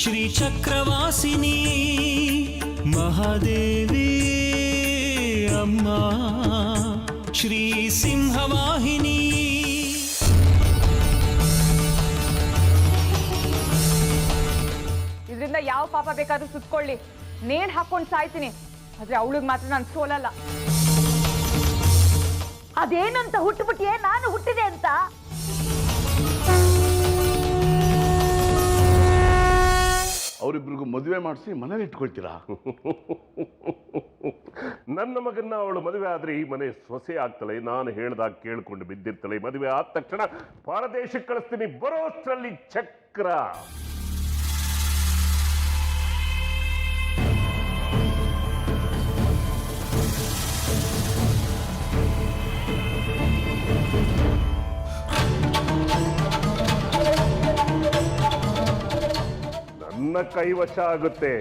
ಶ್ರೀಚಕ್ರವಾಸಿನಿ ಮಹಾದೇವಿ ಅಮ್ಮ ಶ್ರೀ ಸಿಂಹವಾಹಿನಿ. ಇದರಿಂದ ಯಾವ ಪಾಪ ಬೇಕಾದ್ರೂ ಸುತ್ಕೊಳ್ಳಿ, ನೇಣು ಹಾಕೊಂಡು ಸಾಯ್ತೀನಿ, ಆದ್ರೆ ಅವಳಿಗೆ ಮಾತ್ರ ನಾನು ಸೋಲಲ್ಲ. ಅದೇನಂತ ಹುಟ್ಟುಬಿಟ್ಟಿಯೇ? ನಾನು ಹುಟ್ಟಿದೆ ಅಂತ. ಅವರಿಬ್ರಿಗೂ ಮದುವೆ ಮಾಡಿಸಿ ಮನೇಲಿ ಇಟ್ಕೊಳ್ತೀರಾ? ನನ್ನ ಮಗನ್ನ ಅವಳು ಮದುವೆ ಆದ್ರೆ ಈ ಮನೆ ಸೊಸೆ ಆಗ್ತಾಳೆ. ನಾನು ಹೇಳ್ದಾಗ ಕೇಳ್ಕೊಂಡು ಬಿದ್ದಿರ್ತಾಳೆ. ಮದುವೆ ಆದ ತಕ್ಷಣ ಪರದೇಶಕ್ಕೆ ಕಳಿಸ್ತೀನಿ. ಬರೋಷ್ಟರಲ್ಲಿ ಚಕ್ರ. ನನ್ನ ಕೈವಶ ಆಗುತ್ತೆ.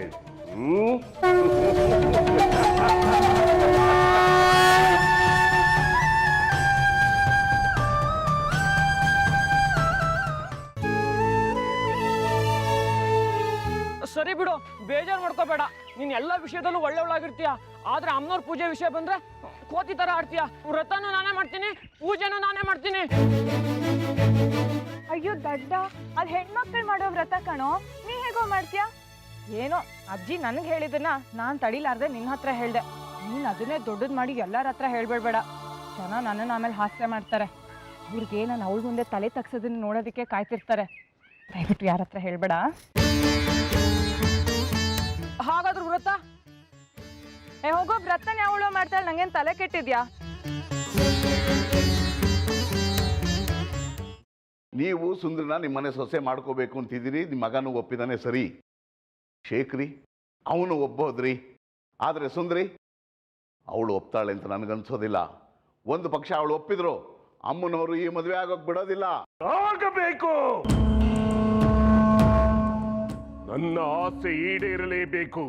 ಸರಿ ಬಿಡು, ಬೇಜಾರು ಮಾಡ್ಕೋಬೇಡ. ನೀನ್ ಎಲ್ಲ ವಿಷಯದಲ್ಲೂ ಒಳ್ಳೆಯವಳಾಗಿರ್ತೀಯ. ಆದ್ರೆ ಅಮ್ಮನವ್ರ ಪೂಜೆ ವಿಷಯ ಬಂದ್ರೆ ಕೋತಿ ತರ ಆಡ್ತೀಯ. ವ್ರತನೂ ನಾನೇ ಮಾಡ್ತೀನಿ, ಪೂಜೆನೂ ನಾನೇ ಮಾಡ್ತೀನಿ. ಅಯ್ಯೋ ದಡ್ಡ, ಅದು ಹೆಣ್ಮಕ್ಳು ಮಾಡೋ ವ್ರತ ಕಣೋ, ನೀ ಹೇಗೋ ಮಾಡ್ತೀಯ? ಏನೋ ಅಜ್ಜಿ ನನಗೆ ಹೇಳಿದನ್ನ ನಾನು ತಡಿಲಾರ್ದೆ ನಿನ್ನ ಹತ್ರ ಹೇಳ್ದೆ. ನೀನು ಅದನ್ನೇ ದೊಡ್ಡದು ಮಾಡಿ ಎಲ್ಲರ ಹತ್ರ ಹೇಳ್ಬೇಡ್ಬೇಡ. ಜನ ನನ್ನನ್ನು ಆಮೇಲೆ ಹಾಸ್ಯ ಮಾಡ್ತಾರೆ. ಅವ್ರಿಗೆ ನಾನು ಅವಳ ಮುಂದೆ ತಲೆ ತಗ್ಸೋದನ್ನ ನೋಡೋದಕ್ಕೆ ಕಾಯ್ತಿರ್ತಾರೆ. ದಯವಿಟ್ಟು ಯಾರ ಹತ್ರ ಹೇಳ್ಬೇಡ. ಹಾಗಾದ್ರೂ ವ್ರತ ಹೋಗೋ, ವ್ರತನ ಯಾವಳು ಮಾಡ್ತಾಳೆ? ನಂಗೇನು ತಲೆ ಕೆಟ್ಟಿದ್ಯಾ? ನೀವು ಸುಂದ್ರನ ನಿಮ್ಮನೆ ಸೊಸೆ ಮಾಡ್ಕೋಬೇಕು ಅಂತಿದ್ದೀರಿ. ನಿಮ್ಮ ಮಗನೂ ಒಪ್ಪಿದಾನೆ, ಸರಿ. ಶೇಖ್ರಿ ಅವನು ಒಪ್ಪೋದ್ರಿ. ಆದರೆ ಸುಂದ್ರಿ ಅವಳು ಒಪ್ತಾಳೆ ಅಂತ ನನಗನ್ಸೋದಿಲ್ಲ. ಒಂದು ಪಕ್ಷ ಅವಳು ಒಪ್ಪಿದ್ರು ಅಮ್ಮನವರು ಈ ಮದುವೆ ಆಗೋಕ್ ಬಿಡೋದಿಲ್ಲ. ಆಗಬೇಕು. ನನ್ನ ಆಸೆ ಈಡೇರಲೇಬೇಕು.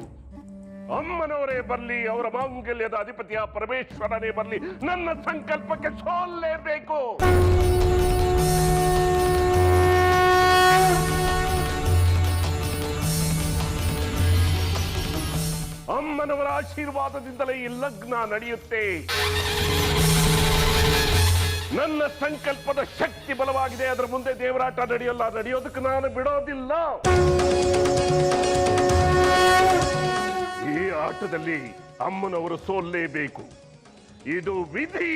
ಅಮ್ಮನವರೇ ಬರಲಿ, ಅವರ ಮಾಂಗಲ್ಯದ ಅಧಿಪತಿಯ ಪರಮೇಶ್ವರನೇ ಬರಲಿ, ನನ್ನ ಸಂಕಲ್ಪಕ್ಕೆ ಸೋಲ್ಲೇಬೇಕು. ಅಮ್ಮನವರ ಆಶೀರ್ವಾದದಿಂದಲೇ ಈ ಲಗ್ನ ನಡೆಯುತ್ತೆ. ನನ್ನ ಸಂಕಲ್ಪದ ಶಕ್ತಿ ಬಲವಾಗಿದೆ. ಅದರ ಮುಂದೆ ದೇವರಾಟ ನಡೆಯಲ್ಲ. ನಡೆಯೋದಕ್ಕೆ ನಾನು ಬಿಡೋದಿಲ್ಲ. ಈ ಆಟದಲ್ಲಿ ಅಮ್ಮನವರು ಸೋಲ್ಲೇಬೇಕು. ಇದು ವಿಧಿ.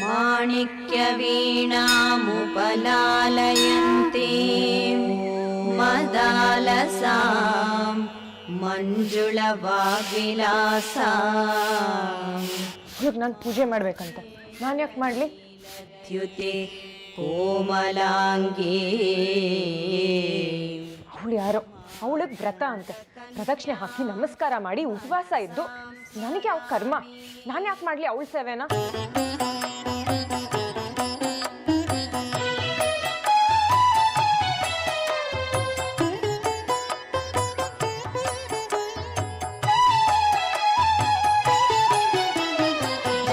माणिक्यवीणामुपलालयन्ते मदालसां ಮಂಜುಳವಾಗ್ವಿಲಾಸಾಂ. ನಾನು ಪೂಜೆ ಮಾಡ್ಬೇಕಂತ, ನಾನು ಯಾಕೆ ಮಾಡ್ಲಿ? ದ್ಯುತೆ ಕೋಮಲಾಂಗೇ. ಅವಳು ಯಾರೋ, ಅವಳಿಗೆ ವ್ರತ ಅಂತೆ. ಪ್ರದಕ್ಷಿಣೆ ಹಾಕಿ ನಮಸ್ಕಾರ ಮಾಡಿ ಉಪವಾಸ ಇದ್ದು ನನಗೆ ಯಾವ ಕರ್ಮ? ನಾನು ಯಾಕೆ ಮಾಡ್ಲಿ ಅವಳ ಸೇವೆನಾ?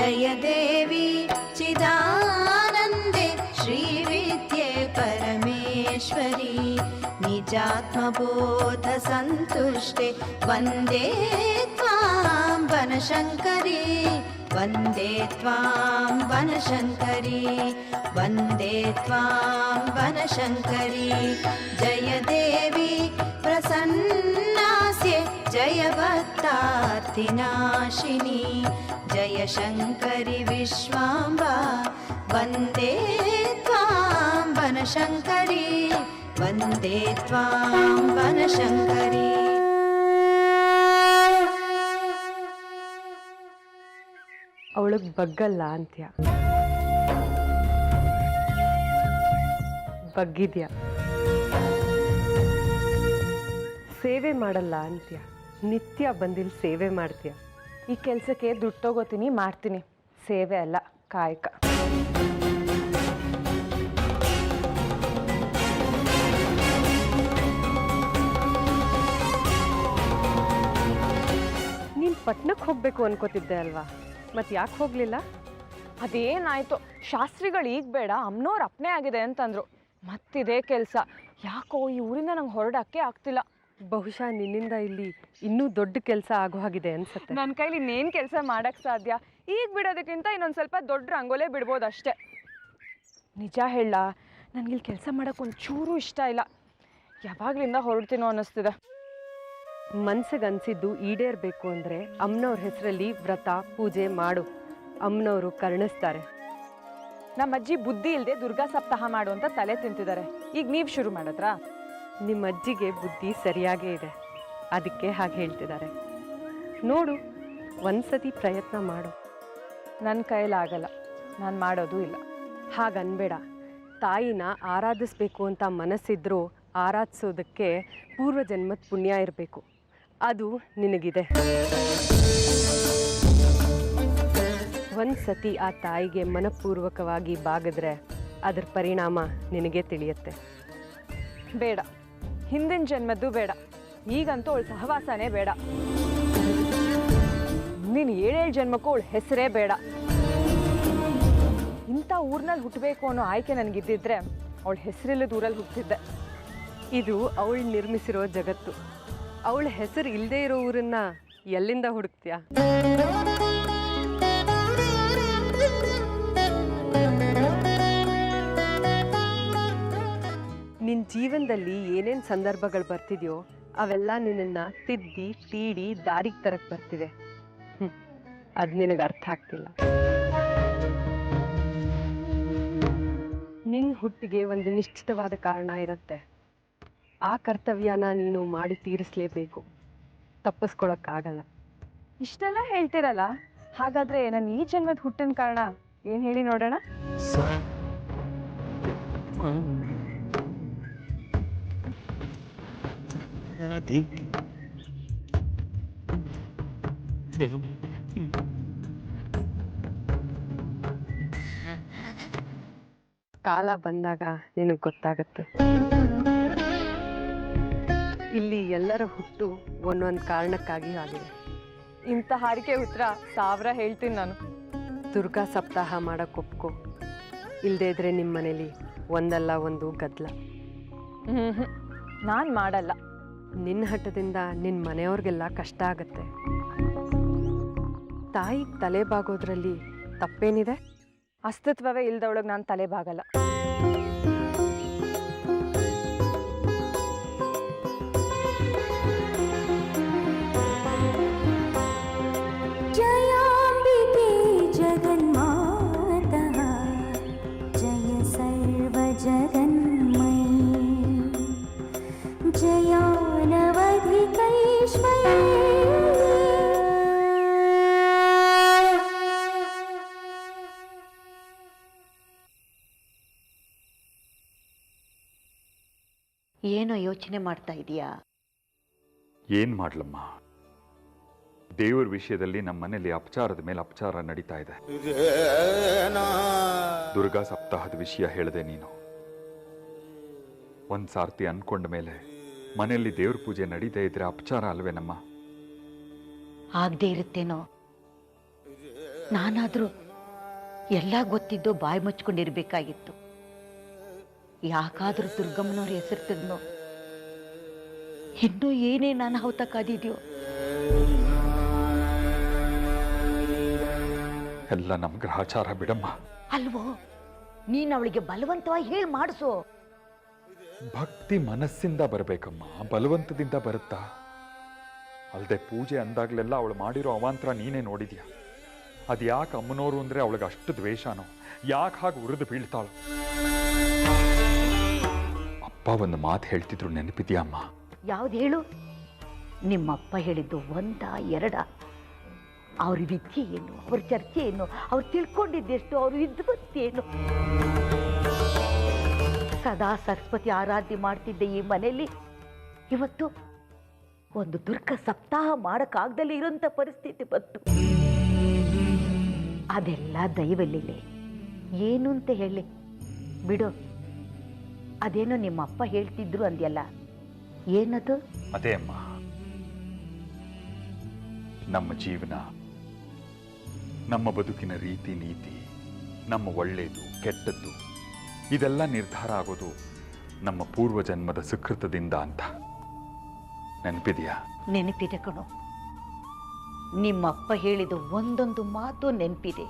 जय देवी चिदानन्दे श्रीविद्ये परमेश्वरी निजात्मबोध सन्तुष्टे वन्दे त्वां वनशङ्करी. वन्दे त्वां वनशङ्करी. वन्दे त्वां वनशङ्करी. जय देवी प्रसन्नास्ये जय भक्तार्तिनाशिनी. जय शङ्करि विश्वाम्बा. वन्दे त्वां वनशङ्करी. वन्दे त्वां वनशङ्करी. ಅವಳಿಗೆ ಬಗ್ಗಲ್ಲ ಅಂತ್ಯ, ಬಗ್ಗಿದ್ಯಾ? ಸೇವೆ ಮಾಡಲ್ಲ ಅಂತ್ಯ, ನಿತ್ಯ ಬಂದಿಲ್ಲಿ ಸೇವೆ ಮಾಡ್ತೀಯ. ಈ ಕೆಲಸಕ್ಕೆ ದುಡ್ಡು ತಗೋತೀನಿ, ಮಾಡ್ತೀನಿ. ಸೇವೆ ಅಲ್ಲ, ಕಾಯಕ. ಪಟ್ನಕ್ಕೆ ಹೋಗ್ಬೇಕು ಅನ್ಕೋತಿದ್ದೆ ಅಲ್ವಾ, ಮತ್ತೆ ಯಾಕೆ ಹೋಗ್ಲಿಲ್ಲ? ಅದೇನಾಯ್ತು, ಶಾಸ್ತ್ರಿಗಳು ಈಗ ಬೇಡ, ಅಮ್ಮನವ್ರ ಅಪ್ಪನೇ ಆಗಿದೆ ಅಂತಂದ್ರು. ಮತ್ತಿದೇ ಕೆಲಸ, ಯಾಕೋ ಈ ಊರಿಂದ ನಂಗೆ ಹೊರಡಕ್ಕೆ ಆಗ್ತಿಲ್ಲ. ಬಹುಶಃ ನಿನ್ನಿಂದ ಇಲ್ಲಿ ಇನ್ನೂ ದೊಡ್ಡ ಕೆಲಸ ಆಗೋ ಹಾಗಿದೆ ಅನ್ಸುತ್ತೆ. ನನ್ನ ಕೈಲಿ ಇನ್ನೇನು ಕೆಲಸ ಮಾಡಕ್ಕೆ ಸಾಧ್ಯ? ಈಗ ಬಿಡೋದಕ್ಕಿಂತ ಇನ್ನೊಂದು ಸ್ವಲ್ಪ ದೊಡ್ಡ ರಂಗೋಲೆ ಬಿಡ್ಬೋದು ಅಷ್ಟೇ. ನಿಜ ಹೇಳ, ನನಗಿಲ್ಲಿ ಕೆಲಸ ಮಾಡೋಕೆ ಒಂಚೂರು ಇಷ್ಟ ಇಲ್ಲ. ಯಾವಾಗಲಿಂದ ಹೊರಡ್ತೀನೋ ಅನ್ನಿಸ್ತಿದೆ. ಮನ್ಸಿಗೆ ಅನ್ಸಿದ್ದು ಈಡೇರಬೇಕು ಅಂದರೆ ಅಮ್ಮನವ್ರ ಹೆಸರಲ್ಲಿ ವ್ರತ ಪೂಜೆ ಮಾಡು, ಅಮ್ಮನವರು ಕರುಣಿಸ್ತಾರೆ. ನಮ್ಮ ಅಜ್ಜಿ ಬುದ್ಧಿ ಇಲ್ಲದೆ ದುರ್ಗಾ ಸಪ್ತಾಹ ಮಾಡು ಅಂತ ತಲೆ ತಿಂತಿದ್ದಾರೆ. ಈಗ ನೀವು ಶುರು ಮಾಡಿದ್ರಾ? ನಿಮ್ಮ ಅಜ್ಜಿಗೆ ಬುದ್ಧಿ ಸರಿಯಾಗೇ ಇದೆ, ಅದಕ್ಕೆ ಹಾಗೆ ಹೇಳ್ತಿದ್ದಾರೆ. ನೋಡು, ಒಂದ್ಸತಿ ಪ್ರಯತ್ನ ಮಾಡು. ನನ್ನ ಕೈಲಾಗಲ್ಲ, ನಾನು ಮಾಡೋದು ಇಲ್ಲ. ಹಾಗನ್ಬೇಡ. ತಾಯಿನ ಆರಾಧಿಸ್ಬೇಕು ಅಂತ ಮನಸ್ಸಿದ್ರೂ ಆರಾಧಿಸೋದಕ್ಕೆ ಪೂರ್ವಜನ್ಮದ ಪುಣ್ಯ ಇರಬೇಕು, ಅದು ನಿನಗಿದೆ. ಒಂದು ಸತಿ ಆ ತಾಯಿಗೆ ಮನಪೂರ್ವಕವಾಗಿ ಬಾಗಿದ್ರೆ ಅದರ ಪರಿಣಾಮ ನಿನಗೆ ತಿಳಿಯುತ್ತೆ. ಬೇಡ, ಹಿಂದಿನ ಜನ್ಮದ್ದು ಬೇಡ, ಈಗಂತೂ ಅವಳ ಸಹವಾಸನೇ ಬೇಡ. ಮುಂದಿನ 7 ಜನ್ಮಕ್ಕೂ ಅವಳ ಹೆಸರೇ ಬೇಡ. ಇಂಥ ಊರಿನಲ್ಲಿ ಹುಟ್ಟಬೇಕು ಅನ್ನೋ ಆಯ್ಕೆ ನನಗಿದ್ದಿದ್ರೆ ಅವಳ ಹೆಸರಿಲ್ಲದ ಊರಲ್ಲಿ ಹುಟ್ಟಿದ್ದೆ. ಇದು ಅವಳು ನಿರ್ಮಿಸಿರೋ ಜಗತ್ತು. ಅವಳ ಹೆಸರು ಇಲ್ಲದೆ ಇರೋ ಊರನ್ನ ಎಲ್ಲಿಂದ ಹುಡುಕ್ತೀಯ? ನಿನ್ನ ಜೀವನದಲ್ಲಿ ಏನೇನು ಸಂದರ್ಭಗಳು ಬರ್ತಿದೆಯೋ ಅವೆಲ್ಲ ನಿನ್ನನ್ನು ತಿದ್ದಿ ತೀಡಿ ದಾರಿಗೆ ತರಕ್ಕೆ ಬರ್ತಿದೆ. ಅದು ನಿನಗೆ ಅರ್ಥ ಆಗ್ತಿಲ್ಲ. ನಿನ್ನ ಹುಟ್ಟಿಗೆ ಒಂದು ನಿಶ್ಚಿತವಾದ ಕಾರಣ ಇರುತ್ತೆ. ಆ ಕರ್ತವ್ಯನ ನೀನು ಮಾಡಿ ತೀರಿಸಲೇಬೇಕು, ತಪ್ಪಿಸ್ಕೊಳಕ್ಕಾಗಲ್ಲ. ಇಷ್ಟೆಲ್ಲ ಹೇಳ್ತಿರಲ್ಲ, ಹಾಗಾದ್ರೆ ನಾನು ಈ ಜನ್ಮದ ಹುಟ್ಟಿನ ಕಾರಣ ಏನು ಹೇಳಿ ನೋಡೋಣ? ಕಾಲ ಬಂದಾಗ ನಿನಗೆ ಗೊತ್ತಾಗುತ್ತೆ. ಇಲ್ಲಿ ಎಲ್ಲರ ಹುಟ್ಟು ಒಂದೊಂದು ಕಾರಣಕ್ಕಾಗಿ ಆಗಿದೆ. ಇಂಥ ಹಾರಿಕೆ ಉತ್ತರ 1000 ಹೇಳ್ತೀನಿ ನಾನು. ದುರ್ಗಾ ಸಪ್ತಾಹ ಮಾಡಕ್ಕೆ ಒಪ್ಕೋ, ಇಲ್ಲದೇ ಇದ್ರೆ ನಿಮ್ಮ ಮನೇಲಿ ಒಂದಲ್ಲ ಒಂದು ಗದ್ದಲ. ನಾನು ಮಾಡಲ್ಲ. ನಿನ್ನ ಹಠದಿಂದ ನಿನ್ನ ಮನೆಯವ್ರಿಗೆಲ್ಲ ಕಷ್ಟ ಆಗತ್ತೆ. ತಾಯಿಗೆ ತಲೆ ಬಾಗೋದ್ರಲ್ಲಿ ತಪ್ಪೇನಿದೆ? ಅಸ್ತಿತ್ವವೇ ಇಲ್ದವಳಗೆ ನಾನು ತಲೆ ಬಾಗಲ್ಲ. जयाम्बिके जगन्मातः जय सर्वजगन्मयी जयानवधिकैश्वर्ये ಏನೋ ಯೋಚನೆ ಮಾಡ್ತಾ ಇದೀಯಾ? ಏನ್ ಮಾಡ್ಲಮ್ಮ, ದೇವರ ವಿಷಯದಲ್ಲಿ ನಮ್ಮ ಮನೆಯಲ್ಲಿ ಅಪಚಾರದ ಮೇಲೆ ಅಪಚಾರ ನಡೀತಾ ಇದೆ. ದುರ್ಗಾ ಸಪ್ತಾಹದ ವಿಷಯ ಹೇಳಿದೆ ನೀನು. ಒಂದ್ ಸಾರ್ತಿ ಅನ್ಕೊಂಡ ಮೇಲೆ ಮನೆಯಲ್ಲಿ ದೇವ್ರ ಪೂಜೆ ನಡೀತಾ ಇದ್ರೆ ಅಪಚಾರ ಅಲ್ವೇನಮ್ಮ? ಆಗದೆ ಇರುತ್ತೇನೋ. ನಾನಾದ್ರೂ ಎಲ್ಲ ಗೊತ್ತಿದ್ದು ಬಾಯಿ ಮುಚ್ಕೊಂಡಿರ್ಬೇಕಾಗಿತ್ತು. ಯಾಕಾದ್ರೂ ದುರ್ಗಮ್ಮನವ್ರ ಹೆಸರು ತೆಗೆದ್ನೋ, ಇನ್ನೂ ಏನೇನು ಅನಾಹುತ ಕಾದಿದ್ಯೋ. ಎಲ್ಲ ನಮ್ ಗ್ರಹಚಾರ ಬಿಡಮ್ಮ. ಅಲ್ವೋ, ನೀನ್ ಅವಳಿಗೆ ಬಲವಂತವಾಗಿ ಹೇಳಿ ಮಾಡಿಸು. ಭಕ್ತಿ ಮನಸ್ಸಿಂದ ಬರಬೇಕಮ್ಮ, ಬಲವಂತದಿಂದ ಬರುತ್ತಾ? ಅಲ್ಲದೆ ಪೂಜೆ ಅಂದಾಗ್ಲೆಲ್ಲ ಅವಳು ಮಾಡಿರೋ ಅವಾಂತರ ನೀನೇ ನೋಡಿದ್ಯಾ. ಅದು ಯಾಕೆ ಅಮ್ಮನೋರು ಅಂದ್ರೆ ಅವಳಿಗೆ ಅಷ್ಟು ದ್ವೇಷನೋ? ಯಾಕೆ ಹಾಗೆ ಉರಿದು ಬೀಳ್ತಾಳು? ಅಪ್ಪ ಒಂದು ಮಾತು ಹೇಳ್ತಿದ್ರು, ನೆನಪಿದ್ಯಮ್ಮ? ಯಾವ್ದು ಹೇಳು? ನಿಮ್ಮಪ್ಪ ಹೇಳಿದ್ದು 1 2? ಅವ್ರ ವಿದ್ಯೆ ಏನು, ಅವ್ರ ಚರ್ಚೆ ಏನು, ಅವ್ರು ತಿಳ್ಕೊಂಡಿದ್ದೆಷ್ಟು, ಅವ್ರ ವಿದ್ವತ್ ಏನು? ಸದಾ ಸರಸ್ವತಿ ಆರಾಧನೆ ಮಾಡ್ತಿದ್ದೆ ಈ ಮನೆಯಲ್ಲಿ ಇವತ್ತು ಒಂದು ದುರ್ಗಾ ಸಪ್ತಾಹ ಮಾಡಕ್ಕಾಗ್ದಲೇ ಇರೋಂಥ ಪರಿಸ್ಥಿತಿ ಬಂತು. ಅದೆಲ್ಲ ದೈವಲೀಲೆ. ಏನು ಅಂತ ಹೇಳಿ ಬಿಡು. ಅದೇನೋ ನಿಮ್ಮಪ್ಪ ಹೇಳ್ತಿದ್ರು ಅಂದ್ಯಲ್ಲ, ಏನದು? ಅದೇ ಅಮ್ಮ, ನಮ್ಮ ಜೀವನ, ನಮ್ಮ ಬದುಕಿನ ರೀತಿ ನೀತಿ, ನಮ್ಮ ಒಳ್ಳೆಯದು ಕೆಟ್ಟದ್ದು ಇದೆಲ್ಲ ನಿರ್ಧಾರ ಆಗೋದು ನಮ್ಮ ಪೂರ್ವಜನ್ಮದ ಸುಕೃತದಿಂದ ಅಂತ. ನೆನಪಿದೆಯಾ? ನೆನಪಿದೆ ಕಣೋ. ನಿಮ್ಮಪ್ಪ ಹೇಳಿದ ಒಂದೊಂದು ಮಾತು ನೆನಪಿದೆ.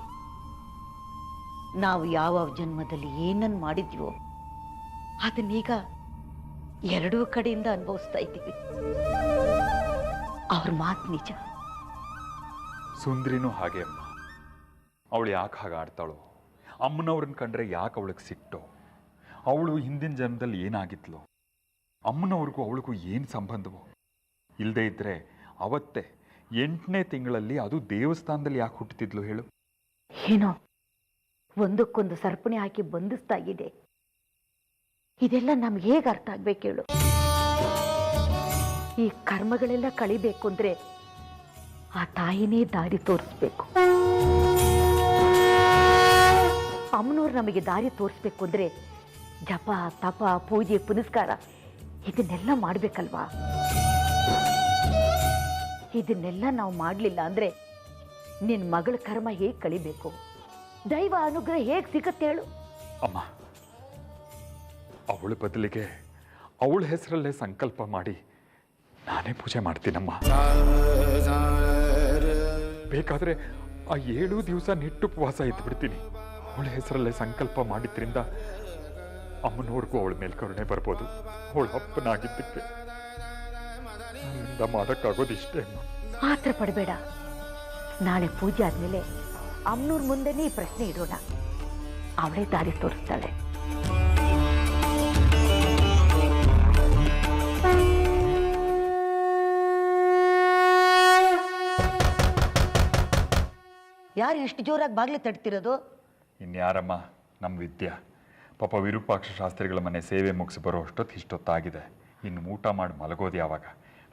ನಾವು ಯಾವ ಜನ್ಮದಲ್ಲಿ ಏನನ್ನು ಮಾಡಿದ್ವೋ ಅದನ್ನೀಗ ಎರಡೂ ಕಡೆಯಿಂದ ಅನುಭವಿಸ್ತಾ ಇದ್ದೀವಿ. ಅವ್ರ ಮಾತು ನಿಜ. ಸುಂದ್ರಿನೂ ಹಾಗೆ ಅಮ್ಮ. ಅವಳು ಯಾಕೆ ಹಾಗೆ ಆಡ್ತಾಳೋ? ಅಮ್ಮನವ್ರನ್ನ ಕಂಡ್ರೆ ಯಾಕೆ ಅವಳಿಗೆ ಸಿಟ್ಟೋ? ಅವಳು ಹಿಂದಿನ ಜನ್ಮದಲ್ಲಿ ಏನಾಗಿದ್ಲು? ಅಮ್ಮನವ್ರಿಗೂ ಅವಳಿಗೂ ಏನು ಸಂಬಂಧವೋ? ಇಲ್ಲದೇ ಇದ್ದರೆ ಅವತ್ತೇ 8ನೇ ತಿಂಗಳಲ್ಲಿ ಅದು ದೇವಸ್ಥಾನದಲ್ಲಿ ಯಾಕೆ ಹುಟ್ಟುತ್ತಿದ್ಲು ಹೇಳು? ಏನೋ ಒಂದಕ್ಕೊಂದು ಸರಪಣಿ ಹಾಕಿ ಬಂಧಿಸ್ತಾ ಇದೆ. ಇದೆಲ್ಲ ನಮ್ಗೆ ಹೇಗೆ ಅರ್ಥ ಆಗ್ಬೇಕು ಹೇಳು? ಈ ಕರ್ಮಗಳೆಲ್ಲ ಕಳಿಬೇಕು ಅಂದ್ರೆ ಆ ತಾಯಿನೇ ದಾರಿ ತೋರಿಸ್ಬೇಕು. ಅಮ್ಮನವ್ರು ನಮಗೆ ದಾರಿ ತೋರಿಸ್ಬೇಕು ಅಂದ್ರೆ ಜಪ ತಪ ಪೂಜೆ ಪುನಸ್ಕಾರ ಇದನ್ನೆಲ್ಲ ಮಾಡ್ಬೇಕಲ್ವಾ? ಇದನ್ನೆಲ್ಲ ನಾವು ಮಾಡಲಿಲ್ಲ ಅಂದ್ರೆ ನಿನ್ನ ಮಗಳ ಕರ್ಮ ಹೇಗೆ ಕಳಿಬೇಕು? ದೈವ ಅನುಗ್ರಹ ಹೇಗೆ ಸಿಗತ್ತೆ ಹೇಳು? ಅಮ್ಮ, ಅವಳ ಬದಲಿಗೆ ಅವಳ ಹೆಸರಲ್ಲೇ ಸಂಕಲ್ಪ ಮಾಡಿ ನಾನೇ ಪೂಜೆ ಮಾಡ್ತೀನಮ್ಮ. ಬೇಕಾದ್ರೆ ಆ 7 ದಿವಸ ನಿಟ್ಟುಪವಾಸ ಇದ್ಬಿಡ್ತೀನಿ. ಅವಳ ಹೆಸರಲ್ಲೇ ಸಂಕಲ್ಪ ಮಾಡಿದ್ರಿಂದ ಅಮ್ಮನವ್ರಿಗೂ ಅವಳ ಮೇಲೆ ಕರುಣೆ ಬರ್ಬೋದು. ಅವಳ ಅಪ್ಪನಾಗಿದ್ದಕ್ಕೆ ನನ್ನಿಂದ ಮಾಡೋಕ್ಕಾಗೋದಿಷ್ಟೇ ಅಮ್ಮ. ಮಾತ್ರ ಪಡಬೇಡ. ನಾಳೆ ಪೂಜೆ ಆದ್ಮೇಲೆ ಅಮ್ಮನವ್ರ ಮುಂದೆನೇ ಈ ಪ್ರಶ್ನೆ ಇಡೋಣ. ಅವಳೇ ದಾರಿ ತೋರಿಸ್ತಾಳೆ. ಯಾರು ಇಷ್ಟು ಜೋರಾಗಿ ಬಾಗ್ಲಿ ತಡ್ತಿರೋದು? ಇನ್ಯಾರಮ್ಮ, ನಮ್ಮ ವಿದ್ಯಾ. ಪಾಪ ವಿರೂಪಾಕ್ಷ ಶಾಸ್ತ್ರಿಗಳ ಮನೆ ಸೇವೆ ಮುಗಿಸಿ ಬರೋ ಅಷ್ಟೊತ್ತು ಇಷ್ಟೊತ್ತಾಗಿದೆ. ಇನ್ನು ಊಟ ಮಾಡಿ ಮಲಗೋದು ಯಾವಾಗ?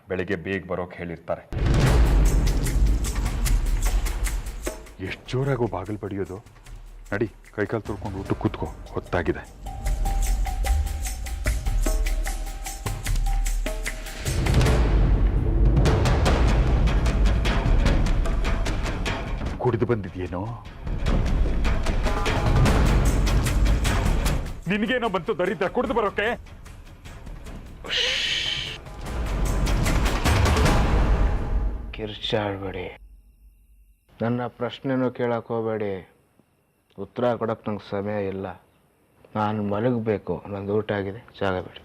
ಬೆಳಿಗ್ಗೆ ಬೇಗ ಬರೋಕೆ ಹೇಳಿರ್ತಾರೆ. ಎಷ್ಟು ಜೋರಾಗೋ ಬಾಗಿಲು ಬಡಿಯೋದು? ನಡಿ, ಕೈಕಾಲು ತುಳ್ಕೊಂಡು ಊಟ ಕೂತ್ಕೋ, ಹೊತ್ತಾಗಿದೆ. ಕುಡಿದು ಬಂದಿದ್ಯೇನೋ? ನಿನಗೇನೋ ಬಂತು ದರಿದ್ರ ಕುಡಿದು ಬರೋಕೆ? ಕಿರ್ಚಾಡ್ಬೇಡಿ, ನನ್ನ ಪ್ರಶ್ನೆನೂ ಕೇಳಕ್ಕೆ ಹೋಗಬೇಡಿ. ಉತ್ತರ ಕೊಡೋಕ್ಕೆ ನಂಗೆ ಸಮಯ ಇಲ್ಲ. ನಾನು ಮಲಗಬೇಕು. ನಂದು ಊಟ ಆಗಿದೆ, ಜಾಗ ಬೇಡಿ.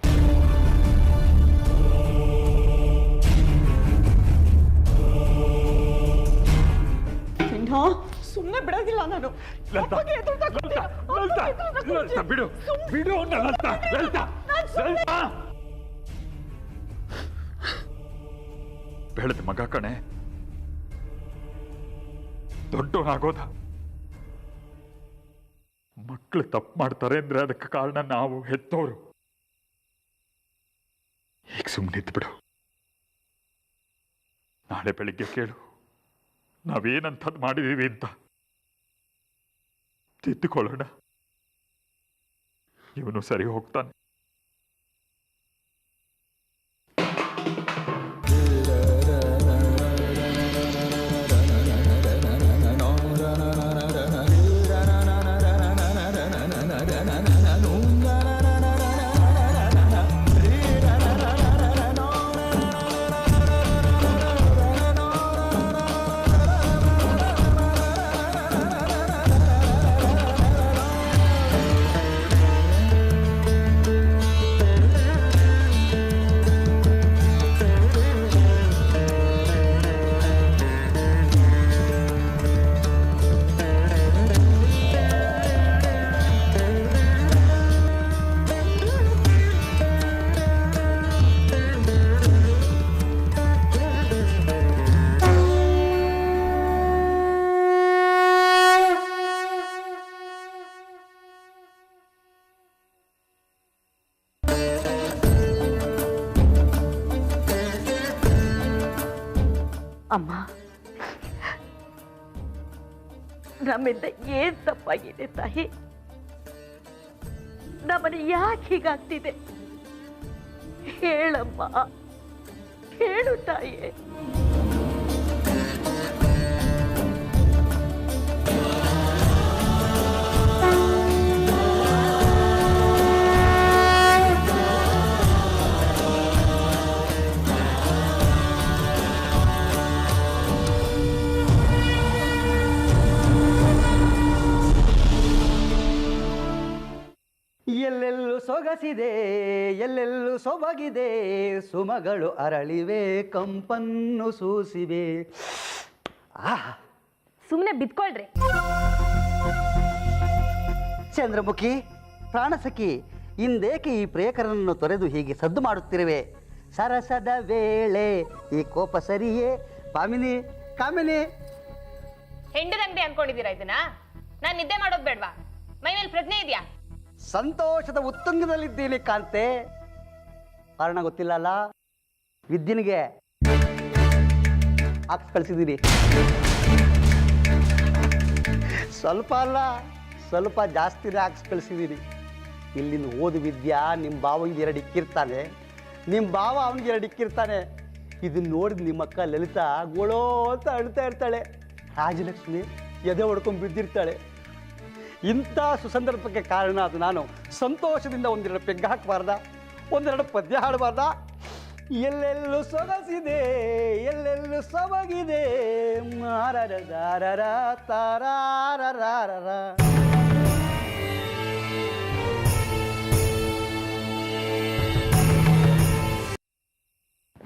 ಸುಮ್ಮನೆ ಬಿಡೋದಿಲ್ಲ ನಾನು. ಬಿಡು ಬಿಡು. ಬೆಳೆದ ಮಗ ಕಣೆ, ದೊಡ್ಡವನಾಗೋದ. ಮಕ್ಕಳು ತಪ್ಪು ಮಾಡ್ತಾರೆ ಅಂದ್ರೆ ಅದಕ್ಕೆ ಕಾರಣ ನಾವು ಹೆತ್ತೋರು. ಈಗ ಸುಮ್ಮನಿದ್ದು ಬಿಡು. ನಾಳೆ ಬೆಳಿಗ್ಗೆ ಕೇಳು ನಾವೇನಂಥದ್ದು ಮಾಡಿದೀವಿ ಅಂತ. ತಿದ್ದುಕೊಳ್ಳೋಣ. ಇವನು ಸರಿ ಹೋಗ್ತಾನೆ. ಅಮ್ಮ, ನಮ್ಮಿಂದ ಏನ್ ತಪ್ಪಾಗಿದೆ ತಾಯಿ? ನಮ್ಮನೆ ಯಾಕೆ ಹೀಗಾಗ್ತಿದೆ ಹೇಳಮ್ಮ, ಹೇಳು ತಾಯಿ. ಸೊಗಸಿದೆ ಎಲ್ಲೆಲ್ಲೂ ಸೊಬಗಿದೆ ಸುಮಗಳು ಅರಳಿವೆ ಕಂಪನ್ನು ಸೂಸಿವೆ. ಸುಮ್ಮನೆ ಬಿದ್ಕೊಳ್ರಿ. ಚಂದ್ರಮುಖಿ, ಪ್ರಾಣಸಖಿ, ಇಂದೇಕೆ ಈ ಪ್ರಿಯಕರನನ್ನು ತೊರೆದು ಹೀಗೆ ಸದ್ದು ಮಾಡುತ್ತಿರುವೆ? ಸರಸದ ವೇಳೆ ಈ ಕೋಪ ಸರಿಯೇ? ಕಾಮಿನಿ ಹೆಂಡದ ಅಂಗಡಿ ಅನ್ಕೊಂಡಿದ್ದೀರಾ ಇದನ್ನ? ನಾನು ನಿದ್ದೆ ಮಾಡೋದು ಬೇಡ್ವಾ? ಮೈ ಮೇಲೆ ಪ್ರಜ್ಞೆ ಇದೆಯಾ? ಸಂತೋಷದ ಉತ್ತುಂಗದಲ್ಲಿದ್ದೀನಿ ಕಾಂತೆ. ಕಾರಣ ಗೊತ್ತಿಲ್ಲಲ್ಲ, ವಿದ್ಯನಿಗೆ ಹಾಕ್ಸ್ ಕಳಿಸಿದ್ದೀನಿ. ಸ್ವಲ್ಪ ಅಲ್ಲ, ಸ್ವಲ್ಪ ಜಾಸ್ತಿನೇ ಹಾಕ್ಸ್ ಕಳಿಸಿದ್ದೀನಿ. ಇಲ್ಲಿಂದ ಓದು ವಿದ್ಯಾ ನಿಮ್ಮ ಬಾವನಿಗೆ 2 ಇಕ್ಕಿರ್ತಾನೆ, ನಿಮ್ಮ ಬಾವ ಅವನಿಗೆ 2 ಇಕ್ಕಿರ್ತಾನೆ. ಇದನ್ನ ನೋಡಿದ ನಿಮ್ಮ ಅಕ್ಕ ಲಲಿತಾ ಗೋಳೋ ಅಂತ ಅಳ್ತಾ ಇರ್ತಾಳೆ. ರಾಜಲಕ್ಷ್ಮಿ ಎದೆ ಹೊಡ್ಕೊಂಡು ಬಿದ್ದಿರ್ತಾಳೆ. ಇಂಥ ಸುಸಂದರ್ಭಕ್ಕೆ ಕಾರಣ ಅದು ನಾನು ಸಂತೋಷದಿಂದ 1-2 ಪೆಗ್ ಹಾಕಬಾರ್ದ, 1-2 ಪದ್ಯ ಹಾಡಬಾರ್ದ? ಎಲ್ಲೆಲ್ಲೂ ಸೊಗಸಿದೆ ಎಲ್ಲೆಲ್ಲೂ ಸೊಬಗಿದೆ ಮಾರರ ತಾರಾರರ.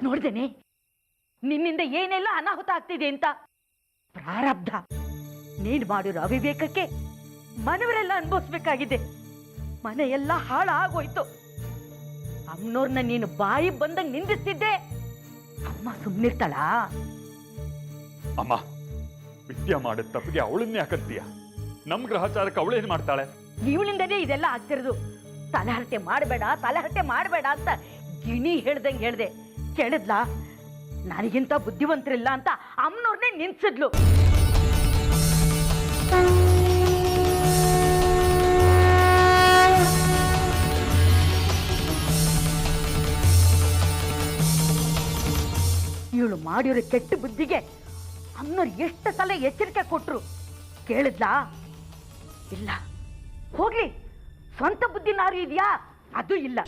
ನೋಡ್ದೇನೆ ನಿನ್ನಿಂದ ಏನೆಲ್ಲ ಅನಾಹುತ ಆಗ್ತಿದೆ ಅಂತ. ಪ್ರಾರಬ್ಧ. ನೀನ್ ಮಾಡಿರೋ ಅವಿವೇಕಕ್ಕೆ ಮನೆಯವರೆಲ್ಲ ಅನುಭವಿಸ್ಬೇಕಾಗಿದೆ. ಮನೆಯೆಲ್ಲ ಹಾಳಾಗೋಯ್ತು. ಅಮ್ಮನವ್ರನ್ನ ನೀನು ಬಾಯಿ ಬಂದಂಗ್ ನಿಂದಿಸ್ತಿದ್ದೆ. ಅಮ್ಮ ಸುಮ್ನಿರ್ತಾಳ? ಅಮ್ಮ, ವಿದ್ಯಾ ಮಾಡಿದ ತಪ್ಪಿಗೆ ಅವಳನ್ನೇ ಹಾಕತ್ತೀಯ. ನಮ್ ಗ್ರಹಚಾರಕ್ಕೆ ಅವಳೇನ್ ಮಾಡ್ತಾಳೆ? ಇವಳಿಂದನೇ ಇದೆಲ್ಲ ಆಗ್ತಿರೋದು. ತಲೆಹರಟೆ ಮಾಡಬೇಡ ಅಂತ ಗಿಣಿ ಹೇಳ್ದಂಗೆ ಹೇಳ್ದೆ. ಕೇಳಿದ್ಲಾ? ನನಗಿಂತ ಬುದ್ಧಿವಂತರಿಲ್ಲ ಅಂತ ಅಮ್ಮನವ್ರನ್ನೇ ನಿನ್ಸಿದ್ಲು. ಇವಳು ಮಾಡಿರೋ ಕೆಟ್ಟ ಬುದ್ಧಿಗೆ ಅಮ್ಮನವ್ರು ಎಷ್ಟು ಸಲ ಎಚ್ಚರಿಕೆ ಕೊಟ್ರು. ಕೇಳಿದ್ಲಾ? ಇಲ್ಲ. ಹೋಗ್ಲಿ, ಸ್ವಂತ ಬುದ್ಧಿನಾರು ಇದೆಯಾ? ಅದು ಇಲ್ಲ.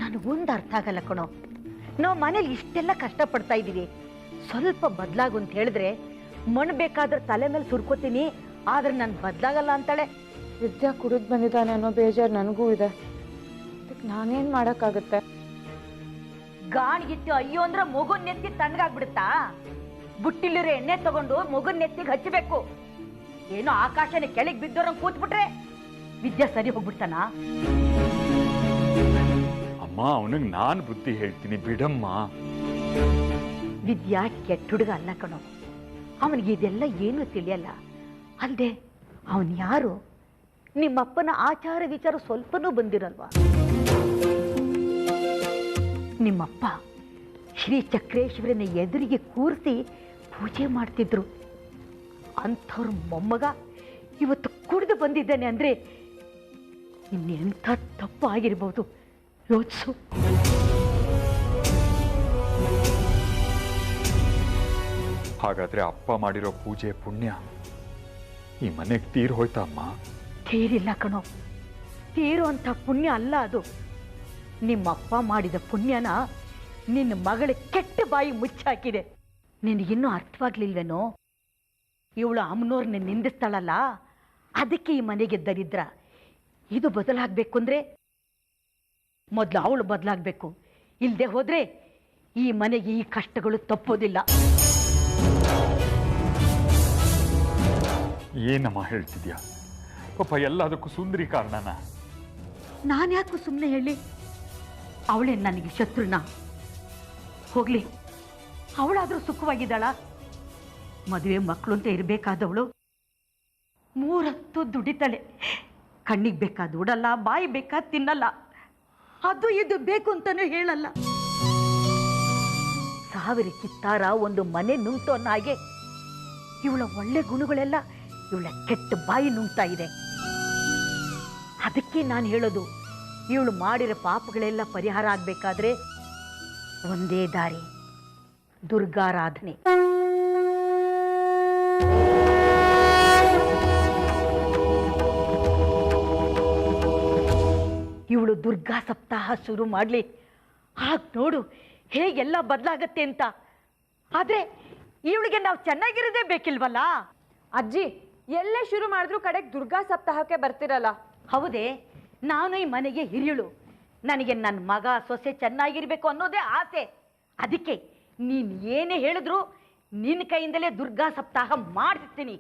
ನನಗೊಂದು ಅರ್ಥ ಆಗಲ್ಲ ಕಣೋ. ನಾವು ಮನೇಲಿ ಇಷ್ಟೆಲ್ಲ ಕಷ್ಟಪಡ್ತಾ ಇದ್ದೀವಿ, ಸ್ವಲ್ಪ ಬದಲಾಗು ಅಂತ ಹೇಳಿದ್ರೆ ಮಣ್ಣು ಬೇಕಾದ್ರೆ ತಲೆ ಮೇಲೆ ಸುರ್ಕೋತೀನಿ, ಆದ್ರೆ ನಾನು ಬದಲಾಗಲ್ಲ ಅಂತಾಳೆ. ವಿದ್ಯಾ ಕುಡಿದು ಬಂದಿದ್ದಾನೆ ಅನ್ನೋ ಬೇಜಾರು ನನಗೂ ಇದೆ. ಅದಕ್ಕೆ ನಾನೇನು ಮಾಡೋಕ್ಕಾಗುತ್ತೆ? ಗಾಣಿಗಿತ್ತು ಅಯ್ಯೋ ಅಂದ್ರೆ ಮಗುನ್ ನೆತ್ತಿ ತಣ್ಣಗಾಗ್ಬಿಡುತ್ತಾ? ಬುಟ್ಟಿಲಿರೋ ಎಣ್ಣೆ ತಗೊಂಡು ಮಗುನ್ ನೆತ್ತಿಗೆ ಹಚ್ಚಬೇಕು. ಏನೋ ಆಕಾಶನೇ ಕೆಳಗೆ ಬಿದ್ದೋರಂಗ್ ಕೂತ್ಬಿಟ್ರೆ ವಿದ್ಯಾ ಸರಿ ಹೋಗ್ಬಿಡ್ತಾನ? ಅಮ್ಮ, ಅವನಿಗೆ ನಾನು ಬುದ್ಧಿ ಹೇಳ್ತೀನಿ, ಬಿಡಮ್ಮ. ವಿದ್ಯಾ ಕೆಟ್ಟ ಹುಡುಗ ಅಲ್ಲ ಕಣೋ. ಅವನಿಗೆ ಇದೆಲ್ಲ ಏನೂ ತಿಳಿಯಲ್ಲ. ಅಲ್ದೆ ಅವನ್ ಯಾರು? ನಿಮ್ಮಪ್ಪನ ಆಚಾರ ವಿಚಾರ ಸ್ವಲ್ಪನೂ ಬಂದಿರಲ್ವಾ? ನಿಮ್ಮಪ್ಪ ಶ್ರೀ ಚಕ್ರೇಶ್ವರನ ಎದುರಿಗೆ ಕೂರಿಸಿ ಪೂಜೆ ಮಾಡ್ತಿದ್ರು. ಅಂಥವ್ರ ಮೊಮ್ಮಗ ಇವತ್ತು ಕುಡಿದು ಬಂದಿದ್ದಾನೆ ಅಂದ್ರೆ ಇನ್ನೆಂಥ ತಪ್ಪು ಆಗಿರ್ಬೋದು, ಯೋಚಿಸು. ಹಾಗಾದ್ರೆ ಅಪ್ಪ ಮಾಡಿರೋ ಪೂಜೆ ಪುಣ್ಯ ಈ ಮನೆಗೆ ತೀರ್ ಹೋಯ್ತಾ ಅಮ್ಮ? ತೀರಿಲ್ಲ ಕಣೋ. ತೀರೋ ಅಂತ ಪುಣ್ಯ ಅಲ್ಲ ಅದು. ನಿಮ್ಮಪ್ಪ ಮಾಡಿದ ಪುಣ್ಯನ ನಿನ್ನ ಮಗಳ ಕೆಟ್ಟ ಬಾಯಿ ಮುಚ್ಚಾಕಿದೆ. ನಿನಗಿನ್ನೂ ಅರ್ಥವಾಗ್ಲಿಲ್ವೇನೋ? ಇವಳು ಅಮ್ಮನವ್ರನ್ನ ನಿಂದಿಸ್ತಾಳಲ್ಲ, ಅದಕ್ಕೆ ಈ ಮನೆಗೆ ದರಿದ್ರ. ಇದು ಬದಲಾಗಬೇಕು ಅಂದ್ರೆ ಮೊದಲು ಅವಳು ಬದಲಾಗಬೇಕು. ಇಲ್ಲದೆ ಹೋದ್ರೆ ಈ ಮನೆಗೆ ಈ ಕಷ್ಟಗಳು ತಪ್ಪೋದಿಲ್ಲ. ಏನಮ್ಮ ಹೇಳ್ತಿದ್ಯಾ? ಪಾಪ ಎಲ್ಲದಕ್ಕೂ ಸುಂದರಿ ಕಾರಣನ? ನಾನು ಯಾಕೂ ಸುಮ್ಮನೆ ಹೇಳಿ? ಅವಳೇ ನನಗೆ ಶತ್ರುನ? ಹೋಗ್ಲಿ, ಅವಳಾದ್ರೂ ಸುಖವಾಗಿದ್ದಾಳ? ಮದುವೆ ಮಕ್ಕಳು ಅಂತ ಇರಬೇಕಾದವಳು 3 ಹೊತ್ತು ದುಡಿತಾಳೆ. ಕಣ್ಣಿಗೆ ಬೇಕಾದ ಉಡಲ್ಲ, ಬಾಯಿ ಬೇಕಾದ ತಿನ್ನಲ್ಲ, ಅದು ಇದು ಬೇಕು ಅಂತಾನೂ ಹೇಳಲ್ಲ. 1000 ಚಿತ್ತಾರ ಒಂದು ಮನೆ ನುಂಗ್ತು ಅನ್ನೋ ಹಾಗೆ ಇವಳ ಒಳ್ಳೆ ಗುಣಗಳೆಲ್ಲ ಇವಳ ಕೆಟ್ಟ ಬಾಯಿ ನುಂಗ್ತಾ ಇದೆ. ಅದಕ್ಕೆ ನಾನು ಹೇಳೋದು, ಇವಳು ಮಾಡಿರೋ ಪಾಪಗಳೆಲ್ಲ ಪರಿಹಾರ ಆಗ್ಬೇಕಾದ್ರೆ ಒಂದೇ ದಾರಿ, ದುರ್ಗಾರಾಧನೆ. ಇವಳು ದುರ್ಗಾ ಸಪ್ತಾಹ ಶುರು ಮಾಡ್ಲಿ, ಆಗ ನೋಡು ಹೇಗೆಲ್ಲ ಬದಲಾಗತ್ತೆ ಅಂತ. ಆದ್ರೆ ಇವಳಿಗೆ ನಾವು ಚೆನ್ನಾಗಿರೋದೇ ಬೇಕಿಲ್ವಲ್ಲ? ಅಜ್ಜಿ, ಎಲ್ಲೇ ಶುರು ಮಾಡಿದ್ರು ಕಡೆಗೆ ದುರ್ಗಾ ಸಪ್ತಾಹಕ್ಕೆ ಬರ್ತಿರಲ್ಲ. ಹೌದೇ, ನಾನು ಈ ಮನೆಗೆ ಹಿರಿಯಳು. ನನಗೆ ನನ್ನ ಮಗ ಸೊಸೆ ಚೆನ್ನಾಗಿರ್ಬೇಕು ಅನ್ನೋದೇ ಆಸೆ. ಅದಕ್ಕೆ ನೀನು ಏನೇ ಹೇಳಿದ್ರು ನಿನ್ನ ಕೈಯಿಂದಲೇ ದುರ್ಗಾ ಸಪ್ತಾಹ ಮಾಡಿಸ್ತೀನಿ.